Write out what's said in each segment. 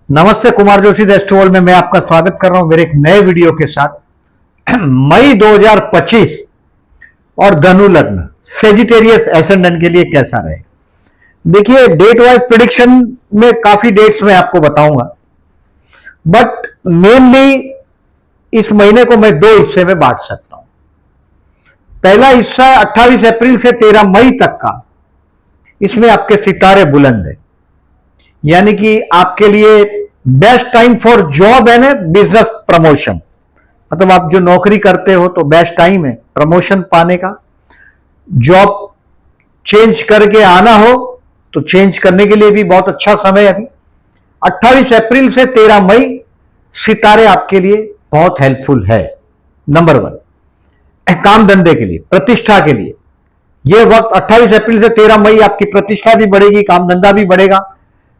नमस्ते, कुमार जोशी रेस्टोरेंट में मैं आपका स्वागत कर रहा हूं मेरे एक नए वीडियो के साथ। मई 2025 और धनु लग्न सेजिटेरियस एसेंडेंट के लिए कैसा रहेगा। देखिए, डेट वाइज प्रिडिक्शन में काफी डेट्स मैं आपको बताऊंगा, बट मेनली इस महीने को मैं दो हिस्से में बांट सकता हूं। पहला हिस्सा 28 अप्रैल से 13 मई तक का, इसमें आपके सितारे बुलंद है, यानी कि आपके लिए best time for job and business promotion. मतलब आप जो नौकरी करते हो तो बेस्ट टाइम है प्रमोशन पाने का। जॉब चेंज करके आना हो तो चेंज करने के लिए भी बहुत अच्छा समय है अभी। 28 अप्रैल से 13 मई सितारे आपके लिए बहुत हेल्पफुल है। नंबर 1, काम धंधे के लिए, प्रतिष्ठा के लिए यह वक्त 28 अप्रैल से 13 मई आपकी प्रतिष्ठा भी बढ़ेगी, काम धंधा भी बढ़ेगा,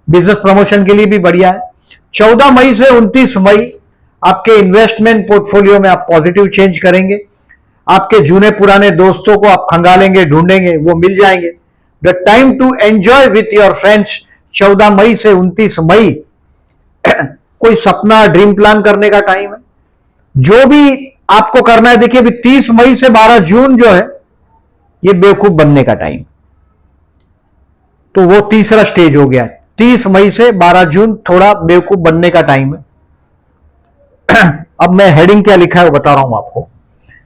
बिजनेस प्रमोशन के लिए भी बढ़िया है। 14 मई से 29 मई आपके इन्वेस्टमेंट पोर्टफोलियो में आप पॉजिटिव चेंज करेंगे। आपके जूने पुराने दोस्तों को आप खंगालेंगे, ढूंढेंगे, वो मिल जाएंगे। The time to enjoy with your friends 14 मई से 29 मई कोई सपना, ड्रीम प्लान करने का टाइम है। जो भी आपको करना है, देखिए अभी 30 मई से 12 जून जो है ये बेवकूफ बनने का टाइम, तो वो तीसरा स्टेज हो गया। 30 मई से 12 जून थोड़ा बेवकूफ बनने का टाइम है। अब मैं हेडिंग क्या लिखा है वो बता रहा हूं आपको।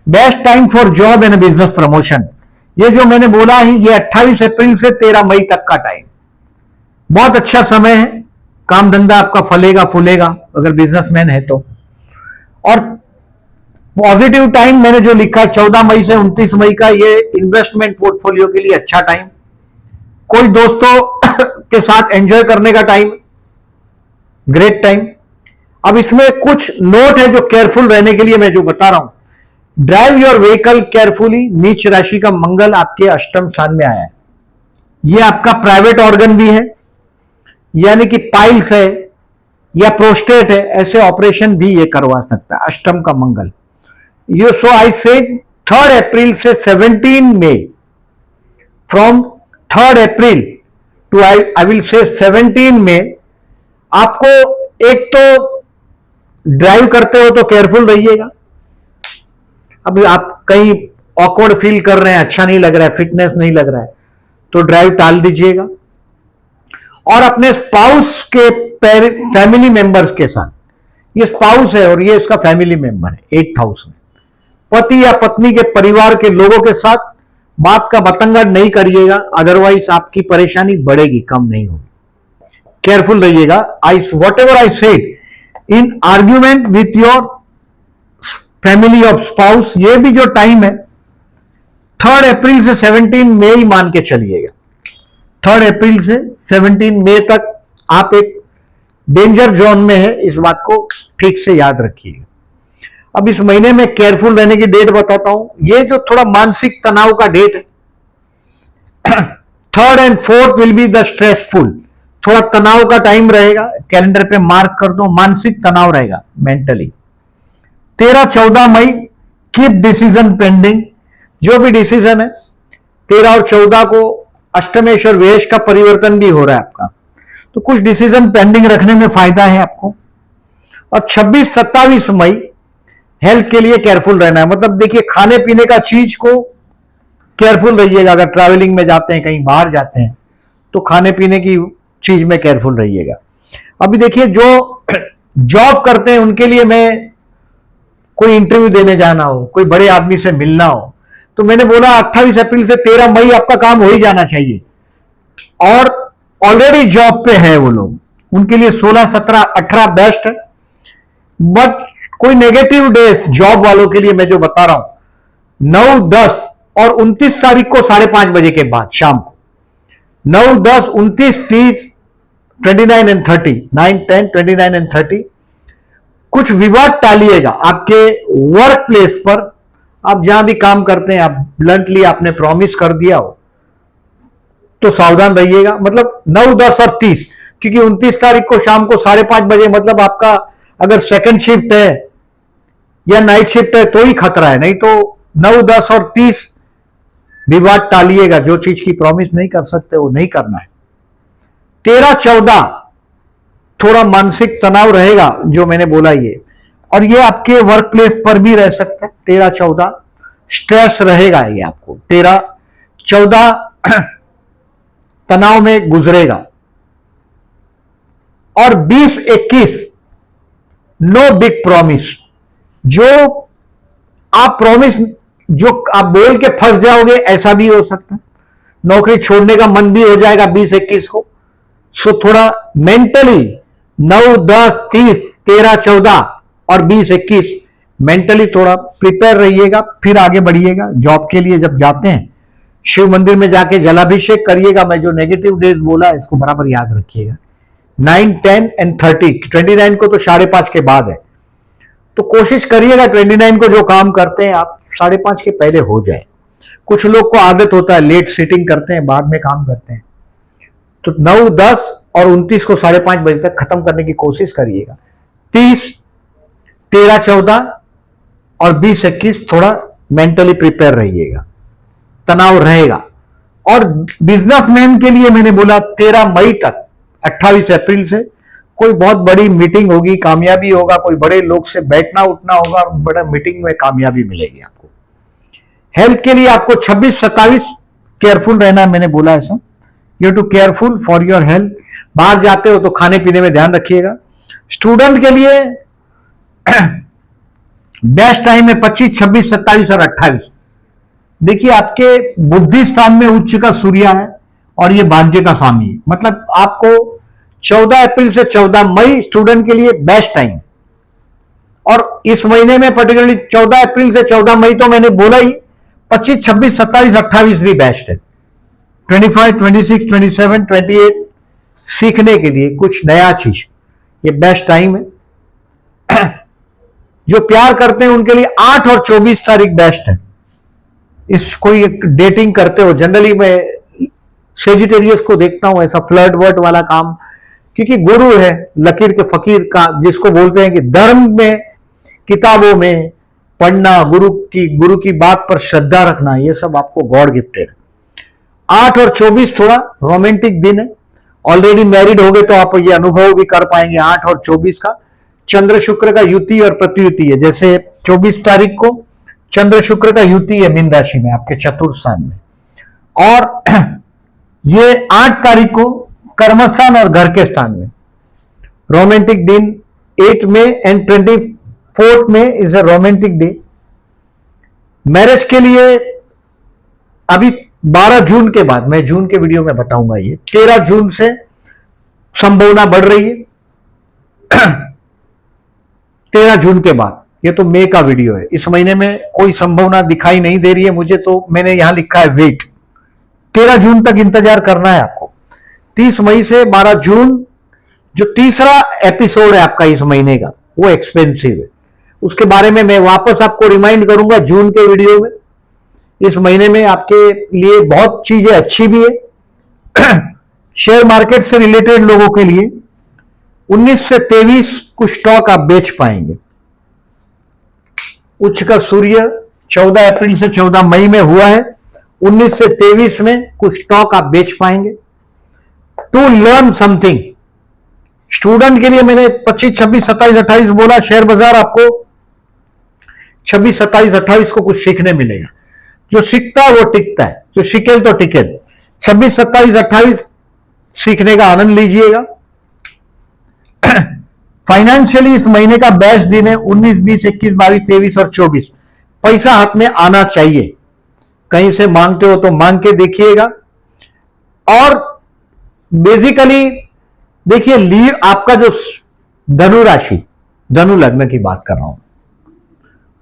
Best time for job and business promotion, ये जो मैंने बोला है ये 28 अप्रैल से 13 मई तक का टाइम बहुत अच्छा समय है। काम धंधा आपका फलेगा फूलेगा अगर बिजनेसमैन है तो। और पॉजिटिव टाइम मैंने जो लिखा है 14 मई से 29 मई का, ये इन्वेस्टमेंट पोर्टफोलियो के लिए अच्छा टाइम, कोई दोस्तों के साथ एंजॉय करने का टाइम, ग्रेट टाइम। अब इसमें कुछ नोट है जो केयरफुल रहने के लिए मैं जो बता रहा हूं। Drive your vehicle carefully. नीच राशि का मंगल आपके अष्टम स्थान में आया है। यह आपका प्राइवेट ऑर्गन भी है, यानी कि पाइल्स है या प्रोस्टेट है, ऐसे ऑपरेशन भी ये करवा सकता है अष्टम का मंगल। यू सो आई सेड 3 अप्रैल से 17 मई, from 3 April to I will say 17 में आपको एक तो ड्राइव करते हो तो केयरफुल रहिएगा। अब आप कहीं ऑकवर्ड फील कर रहे हैं, अच्छा नहीं लग रहा है, फिटनेस नहीं लग रहा है, तो ड्राइव टाल दीजिएगा। और अपने स्पाउस के फैमिली मेंबर्स के साथ, ये स्पाउस है और ये इसका फैमिली मेंबर है 8th हाउस में, पति या पत्नी के परिवार के लोगों के साथ बात का बतंगड़ नहीं करिएगा, अदरवाइज आपकी परेशानी बढ़ेगी, कम नहीं होगी। केयरफुल रहिएगा। What ever I said in argument with your family of spouse, ये भी जो टाइम है 3 अप्रैल से 17 मई मान के चलिएगा। 3 अप्रैल से 17 मई तक आप एक डेंजर जोन में है, इस बात को ठीक से याद रखिएगा। अब इस महीने में केयरफुल रहने की डेट बताता हूं। ये जो थोड़ा मानसिक तनाव का डेट है, 3rd and 4th will be the stressful, थोड़ा तनाव का टाइम रहेगा, कैलेंडर पे मार्क कर दो, मानसिक तनाव रहेगा मेंटली। 13-14 मई कीप डिसीजन पेंडिंग, जो भी डिसीजन है 13 और 14 को अष्टमेश और वेश का परिवर्तन भी हो रहा है आपका, तो कुछ डिसीजन पेंडिंग रखने में फायदा है आपको। और 26-27 मई हेल्थ के लिए केयरफुल रहना है। मतलब देखिए, खाने पीने का चीज को केयरफुल रहिएगा। अगर ट्रैवलिंग में जाते हैं, कहीं बाहर जाते हैं, तो खाने पीने की चीज में केयरफुल रहिएगा। अभी देखिए, जो जॉब करते हैं उनके लिए, मैं कोई इंटरव्यू देने जाना हो, कोई बड़े आदमी से मिलना हो, तो मैंने बोला 28 अप्रैल से 13 मई आपका काम हो ही जाना चाहिए। और ऑलरेडी जॉब पे है वो लोग, उनके लिए 16, 17, 18 बेस्ट है। बट कोई नेगेटिव डेज जॉब वालों के लिए मैं जो बता रहा हूं, 9, 10 और 29 तारीख को 5:30 बजे के बाद शाम को, 9, 10, 29, 30, 29 एंड 30, 9, 10, 29 एंड 30, कुछ विवाद टालिएगा आपके वर्क प्लेस पर। आप जहां भी काम करते हैं, आप ब्लंटली आपने प्रॉमिस कर दिया हो तो सावधान रहिएगा। मतलब 9, 10 और 30, क्योंकि 29 तारीख को शाम को 5:30 बजे, मतलब आपका अगर सेकंड शिफ्ट है या नाइट शिफ्ट है तो ही खतरा है, नहीं तो 9, 10 और 30 विवाद टालिएगा। जो चीज की प्रॉमिस नहीं कर सकते वो नहीं करना है। 13, 14 थोड़ा मानसिक तनाव रहेगा जो मैंने बोला ये, और ये आपके वर्क प्लेस पर भी रह सकता है। 13-14 स्ट्रेस रहेगा, ये आपको 13-14 तनाव में गुजरेगा। और 20-21 नो बिग प्रॉमिस, जो आप प्रॉमिस जो आप बोल के फंस जाओगे ऐसा भी हो सकता है। नौकरी छोड़ने का मन भी हो जाएगा 20-21 को। सो थोड़ा मेंटली 9, 10, 30, 13, 14 और 20-21 मेंटली थोड़ा प्रिपेयर रहिएगा, फिर आगे बढ़िएगा। जॉब के लिए जब जाते हैं शिव मंदिर में जाके जलाभिषेक करिएगा। मैं जो नेगेटिव डेज बोला इसको बराबर याद रखिएगा। 9, 10 एंड 30, 29 को तो 5:30 के बाद है, तो कोशिश करिएगा 29 को जो काम करते हैं आप 5:30 के पहले हो जाए। कुछ लोग को आदत होता है लेट सिटिंग करते हैं, बाद में काम करते हैं। तो 9, 10 और 29 को 5:30 बजे तक खत्म करने की कोशिश करिएगा। 30, 13, 14 और 20-21 थोड़ा मेंटली प्रिपेयर रहिएगा, तनाव रहेगा। और बिजनेसमैन के लिए मैंने बोला 13 मई तक 28 अप्रैल से कोई बहुत बड़ी मीटिंग होगी, कामयाबी होगा, कोई बड़े लोग से बैठना उठना होगा, बड़ा मीटिंग में कामयाबी मिलेगी आपको। हेल्थ के लिए आपको 26-27 केयरफुल रहना है, मैंने बोला ऐसा। You to careful for your health. बाहर जाते हो तो खाने पीने में ध्यान रखिएगा। स्टूडेंट के लिए बेस्ट टाइम है 25, 26, 27 और 28। देखिए आपके बुद्धि स्थान में उच्च का सूर्य है और ये भाग्य का स्वामी है, मतलब आपको 14 अप्रैल से 14 मई स्टूडेंट के लिए बेस्ट टाइम। और इस महीने में पर्टिकुलरली 14 अप्रैल से 14 मई तो मैंने बोला ही, 25, 26, 27, 28 भी बेस्ट है। 25, 26, 27, 28 सीखने के लिए कुछ नया चीज, ये बेस्ट टाइम है। जो प्यार करते हैं उनके लिए 8 और 24 तारीख बेस्ट है। इस कोई डेटिंग करते हो, जनरली मैं सेजिटेरियस को देखता हूं ऐसा फ्लर्ट वर्ट वाला काम, क्योंकि गुरु है लकीर के फकीर का, जिसको बोलते हैं कि धर्म में किताबों में पढ़ना, गुरु की बात पर श्रद्धा रखना, ये सब आपको गॉड गिफ्टेड। 8 और 24 थोड़ा रोमांटिक दिन है। ऑलरेडी मैरिड हो गए तो आप ये अनुभव भी कर पाएंगे। 8 और 24 का चंद्र शुक्र का युति और प्रतियुति है। जैसे 24 तारीख को चंद्र शुक्र का युति है मीन राशि में आपके चतुर्थ स्थान में, और ये 8 तारीख को कर्मस्थान और घर के स्थान में। रोमांटिक दिन 8 में एंड 24 में is a romantic day. Marriage के लिए अभी 12 जून के बाद, मैं जून के वीडियो में बताऊंगा, ये 13 जून से संभावना बढ़ रही है। 13 जून के बाद, ये तो मई का वीडियो है, इस महीने में कोई संभावना दिखाई नहीं दे रही है मुझे, तो मैंने यहां लिखा है वेट। 13 जून तक इंतजार करना है आपको। 30 मई से 12 जून जो तीसरा एपिसोड है आपका इस महीने का, वो एक्सपेंसिव है। उसके बारे में मैं वापस आपको रिमाइंड करूंगा जून के वीडियो में। इस महीने में आपके लिए बहुत चीजें अच्छी भी है। शेयर मार्केट से रिलेटेड लोगों के लिए 19 से 23 कुछ स्टॉक आप बेच पाएंगे। उच्च का सूर्य 14 अप्रैल से 14 मई में हुआ है। 19 से 23 में कुछ स्टॉक आप बेच पाएंगे। टू लर्न समथिंग, स्टूडेंट के लिए मैंने 25, 26, 27, 28 बोला। शेयर बाजार आपको 26, 27, 28 को कुछ सीखने मिलेगा। जो सीखता है वो टिकता है, जो सीखे तो टिके। 26, 27, 28 सीखने का आनंद लीजिएगा। फाइनेंशियली इस महीने का बेस्ट दिन है 19, 20, 21, 22, 23 और 24। पैसा हाथ में आना चाहिए। कहीं से मांगते हो तो मांग के देखिएगा। और बेसिकली देखिए आपका जो धनु राशि, धनु लग्न की बात कर रहा हूं,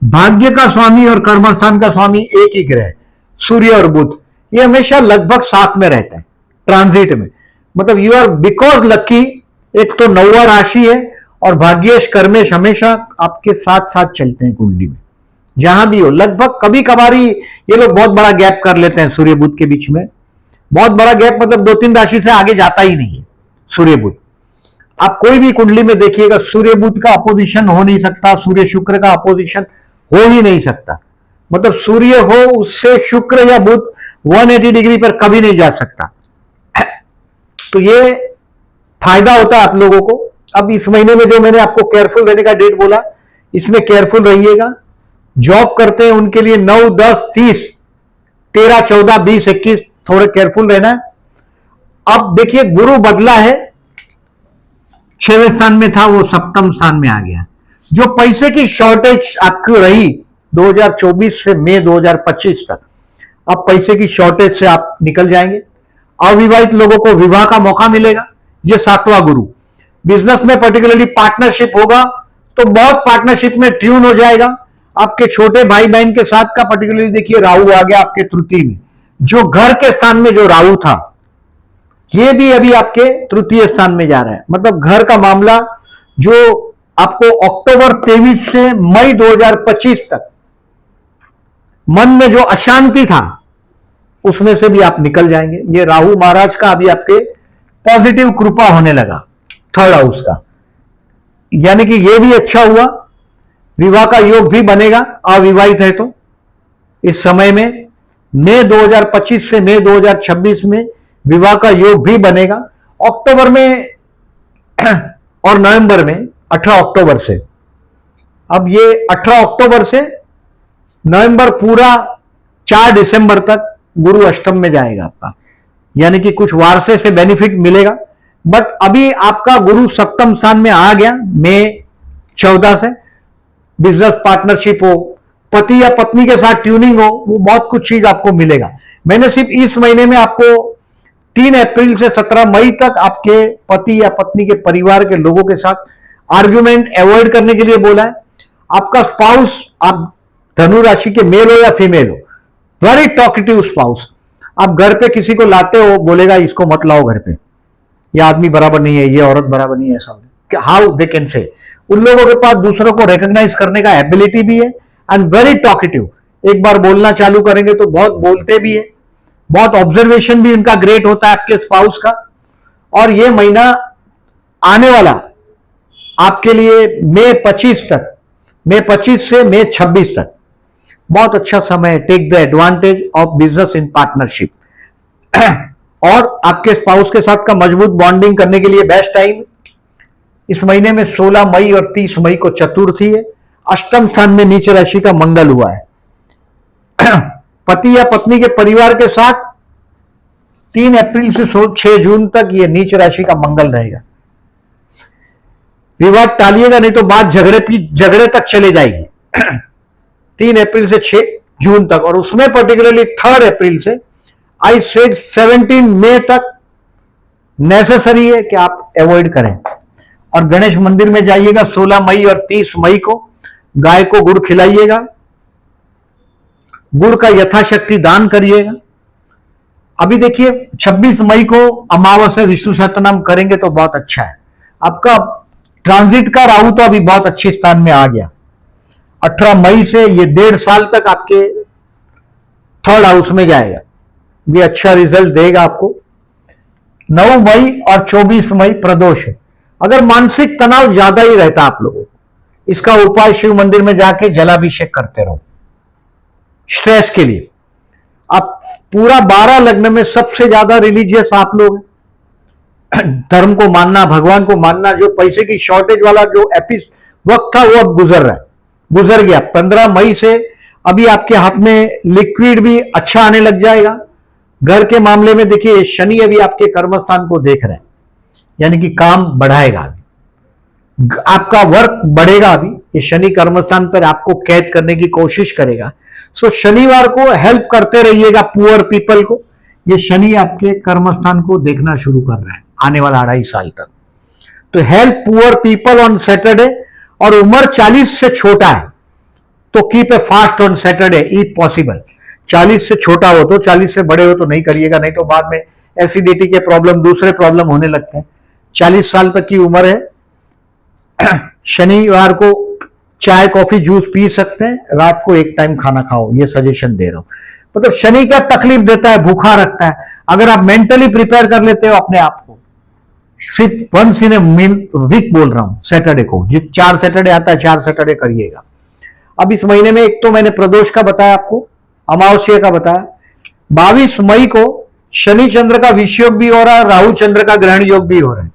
भाग्य का स्वामी और कर्मस्थान का स्वामी एक ही ग्रह, सूर्य और बुध, ये हमेशा लगभग साथ में रहता है ट्रांजिट में। मतलब यू आर बिकॉज लकी। एक तो 9वां राशि है और भाग्येश कर्मेश हमेशा आपके साथ साथ चलते हैं कुंडली में, जहां भी हो। लगभग कभी कभारी ये लोग बहुत बड़ा गैप कर लेते हैं सूर्य बुध के बीच में। बहुत बड़ा गैप मतलब 2-3 राशि से आगे जाता ही नहीं है सूर्य बुध। आप कोई भी कुंडली में देखिएगा सूर्य बुध का अपोजिशन हो नहीं सकता, सूर्य शुक्र का अपोजिशन हो ही नहीं सकता। मतलब सूर्य हो उससे शुक्र या बुध 180 डिग्री पर कभी नहीं जा सकता। तो ये फायदा होता है आप लोगों को अब इस महीने में जो मैंने आपको केयरफुल रहने का डेट बोला, इसमें केयरफुल रहिएगा। जॉब करते हैं उनके लिए 9, 10, 30, 13, 14, 20, 21 थोड़े केयरफुल रहना है। अब देखिए गुरु बदला है, 6वें स्थान में था वो 7वें स्थान में आ गया। जो पैसे की शॉर्टेज आपकी रही 2024 से मई 2025 तक, अब पैसे की शॉर्टेज से आप निकल जाएंगे। अविवाहित लोगों को विवाह का मौका मिलेगा, ये 7वां गुरु। बिजनेस में पर्टिकुलरली पार्टनरशिप होगा तो बहुत पार्टनरशिप में ट्यून हो जाएगा। आपके छोटे भाई बहन के साथ का पर्टिकुलरली देखिए राहु आ गया आपके तृतीय में, जो घर के स्थान में जो राहु था ये भी अभी आपके तृतीय स्थान में जा रहा है। मतलब घर का मामला जो आपको अक्टूबर 23 से मई 2025 तक मन में जो अशांति था उसमें से भी आप निकल जाएंगे। ये राहु महाराज का अभी आपके पॉजिटिव कृपा होने लगा 3rd हाउस का, यानी कि ये भी अच्छा हुआ। विवाह का योग भी बनेगा अविवाहित है तो। इस समय में मई 2025 से मई 2026 में विवाह का योग भी बनेगा। अक्टूबर में और नवंबर में 18 अक्टूबर से, अब ये 18 अक्टूबर से नवंबर पूरा 4 दिसंबर तक गुरु अष्टम में जाएगा आपका, यानी कि कुछ वारसे से बेनिफिट मिलेगा। बट अभी आपका गुरु 7वें स्थान में आ गया मई 14 से। बिजनेस पार्टनरशिप हो, पति या पत्नी के साथ ट्यूनिंग हो, वो बहुत कुछ चीज आपको मिलेगा। मैंने सिर्फ इस महीने में आपको 3 अप्रैल से 17 मई तक आपके पति या पत्नी के परिवार के लोगों के साथ आर्ग्यूमेंट अवॉइड करने के लिए बोला है। आपका स्पाउस, आप धनु राशि के मेल हो या फीमेल हो, वेरी टॉकेटिव स्पाउस, आप घर पे किसी को लाते हो बोलेगा इसको मत लाओ घर पे, ये आदमी बराबर नहीं है, ये औरत बराबर नहीं है, ऐसा हाउ दे कैन से। उन लोगों के पास दूसरों को रिकॉग्नाइज करने का एबिलिटी भी है एंड वेरी टॉकेटिव। एक बार बोलना चालू करेंगे तो बहुत बोलते भी है, बहुत ऑब्जर्वेशन भी उनका ग्रेट होता है आपके स्पाउस का। और ये महीना आने वाला आपके लिए मई 25 तक, मई 25 से मई 26 तक बहुत अच्छा समय है। Take the advantage of business in partnership और आपके स्पाउस के साथ का मजबूत बॉन्डिंग करने के लिए बेस्ट टाइम। इस महीने में 16 मई और 30 मई को चतुर्थी है। अष्टम स्थान में नीच राशि का मंगल हुआ है। पति या पत्नी के परिवार के साथ 3 अप्रैल से 6 जून तक ये नीच राशि का मंगल रहेगा। विवाद टालिएगा, नहीं तो बात झगड़े तक चले जाएगी। 3 अप्रैल से 6 जून तक, और उसमें पर्टिकुलरली 3rd अप्रैल से आई सेड 17 मई तक नेसेसरी है कि आप अवॉइड करें। और गणेश मंदिर में जाइएगा 16 मई और 30 मई को, गाय को गुड़ खिलाइएगा, गुड़ का यथाशक्ति दान करिएगा। अभी देखिए 26 मई को अमावस्या विष्णु सहस्त्रनाम करेंगे तो बहुत अच्छा है। आपका ट्रांजिट का राहु तो अभी बहुत अच्छे स्थान में आ गया। 18 मई से ये 1.5 साल तक आपके 3rd हाउस में जाएगा, ये अच्छा रिजल्ट देगा आपको। 9 मई और 24 मई प्रदोष है। अगर मानसिक तनाव ज्यादा ही रहता आप लोगों को, इसका उपाय शिव मंदिर में जाके जलाभिषेक करते रहो स्ट्रेस के लिए। आप पूरा 12 लग्न में सबसे ज्यादा रिलीजियस आप लोग हैं। धर्म को मानना, भगवान को मानना, जो पैसे की शॉर्टेज वाला जो वक्त था वो अब गुजर गया। 15 मई से अभी आपके हाथ में लिक्विड भी अच्छा आने लग जाएगा। घर के मामले में देखिए शनि अभी आपके कर्मस्थान को देख रहे हैं, यानी कि काम बढ़ाएगा, आपका वर्क बढ़ेगा। अभी ये शनि कर्मस्थान पर आपको कैद करने की कोशिश करेगा। सो शनिवार को हेल्प करते रहिएगा पुअर पीपल को। ये शनि आपके कर्मस्थान को देखना शुरू कर रहा है आने वाला 2.5 साल तक। तो help poor people on Saturday, और उम्र 40 से छोटा है तो keep a fast on Saturday if possible. 40 से छोटा हो तो, 40 से बड़े हो तो नहीं करिएगा, नहीं तो बाद में एसिडिटी के प्रॉब्लम, दूसरे प्रॉब्लम होने लगते हैं। 40 साल तक की उम्र है। शनिवार को चाय कॉफी जूस पी सकते हैं, रात को एक टाइम खाना खाओ, ये सजेशन दे रहा हूं। मतलब शनि क्या तकलीफ देता है, भूखा रखता है। अगर आप मेंटली प्रिपेयर कर लेते हो अपने आप को, सिर्फ वंस इन ए वीक बोल रहा हूं, सैटरडे को, जिस 4 सैटरडे आता है 4 सैटरडे करिएगा। अब इस महीने में एक तो मैंने प्रदोष का बताया आपको, अमावस्या का बताया। 22 मई को शनि चंद्र का विषयोग भी हो रहा है, राहु चंद्र का ग्रहण योग भी हो रहा है।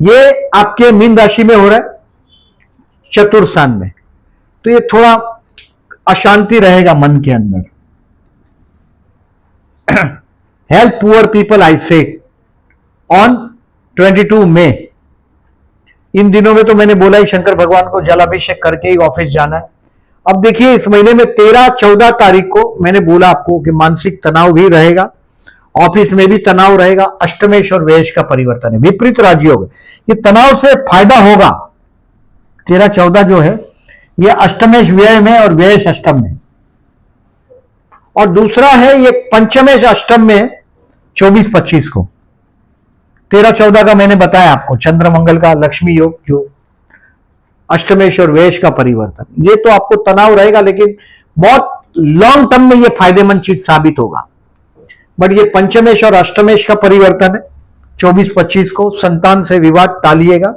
ये आपके मीन राशि में हो रहा है, चतुर्थान में, तो ये थोड़ा अशांति रहेगा मन के अंदर। हेल्प पुअर पीपल आई से ऑन 22 मई। इन दिनों में तो मैंने बोला ही शंकर भगवान को जलाभिषेक करके ही ऑफिस जाना है। अब देखिए इस महीने में 13-14 तारीख को मैंने बोला आपको कि मानसिक तनाव भी रहेगा, ऑफिस में भी तनाव रहेगा। अष्टमेश और व्यय का परिवर्तन है, विपरीत राजयोग। ये तनाव से फायदा होगा। 13-14 जो है ये अष्टमेश व्यय में और व्यय अष्टम में, और दूसरा है ये पंचमेश अष्टम में 24-25 को। 13-14 का मैंने बताया आपको, चंद्र मंगल का लक्ष्मी योग, जो अष्टमेश और व्यय का परिवर्तन, ये तो आपको तनाव रहेगा, लेकिन बहुत लॉन्ग टर्म में ये फायदेमंद चीज साबित होगा। बट ये पंचमेश और अष्टमेश का परिवर्तन है 24-25 को। संतान से विवाद टालिएगा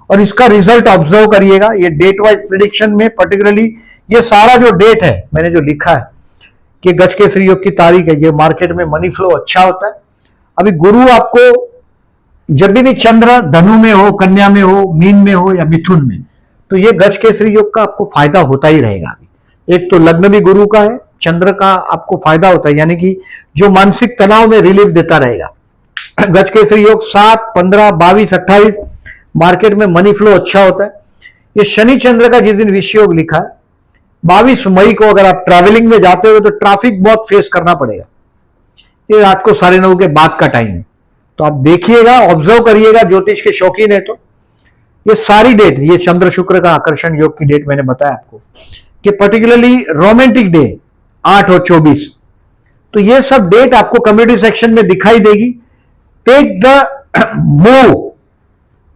और इसका रिजल्ट ऑब्जर्व करिएगा। ये डेट वाइज प्रिडिक्शन में पर्टिकुलरली ये सारा जो डेट है मैंने जो लिखा है कि गजकेसरी योग की तारीख है, ये मार्केट में मनी फ्लो अच्छा होता है। अभी गुरु आपको जब भी चंद्र धनु में हो, कन्या में हो, मीन में हो या मिथुन में, तो ये गजकेसरी योग का आपको फायदा होता ही रहेगा। एक तो लग्न भी गुरु का है, चंद्र का आपको फायदा होता है, यानी कि जो मानसिक तनाव में रिलीफ देता रहेगा। गजकेसरी योग 7, 15, 22, 28 मार्केट में मनी फ्लो अच्छा होता है। ये शनि चंद्र का जिस दिन विषय योग लिखा है 22 मई को, अगर आप ट्रैवलिंग में जाते हो तो ट्रैफिक बहुत फेस करना पड़ेगा। ये रात को 9:30 के बाद का टाइम है, तो आप देखिएगा, ऑब्जर्व करिएगा, ज्योतिष के शौकीन है तो। ये सारी डेट, ये चंद्र शुक्र का आकर्षण योग की डेट मैंने बताया आपको कि पर्टिकुलरली रोमांटिक डे 8 और 24, तो ये सब डेट आपको कम्युनिटी सेक्शन में दिखाई देगी। Take the move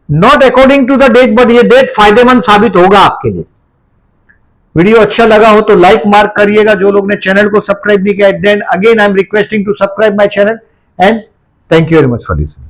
not according to the date, but ये डेट फायदेमंद साबित होगा आपके लिए। वीडियो अच्छा लगा हो तो लाइक मार्क करिएगा। जो लोग ने चैनल को सब्सक्राइब नहीं किया, then again I am requesting to subscribe my channel and thank you very much for listening.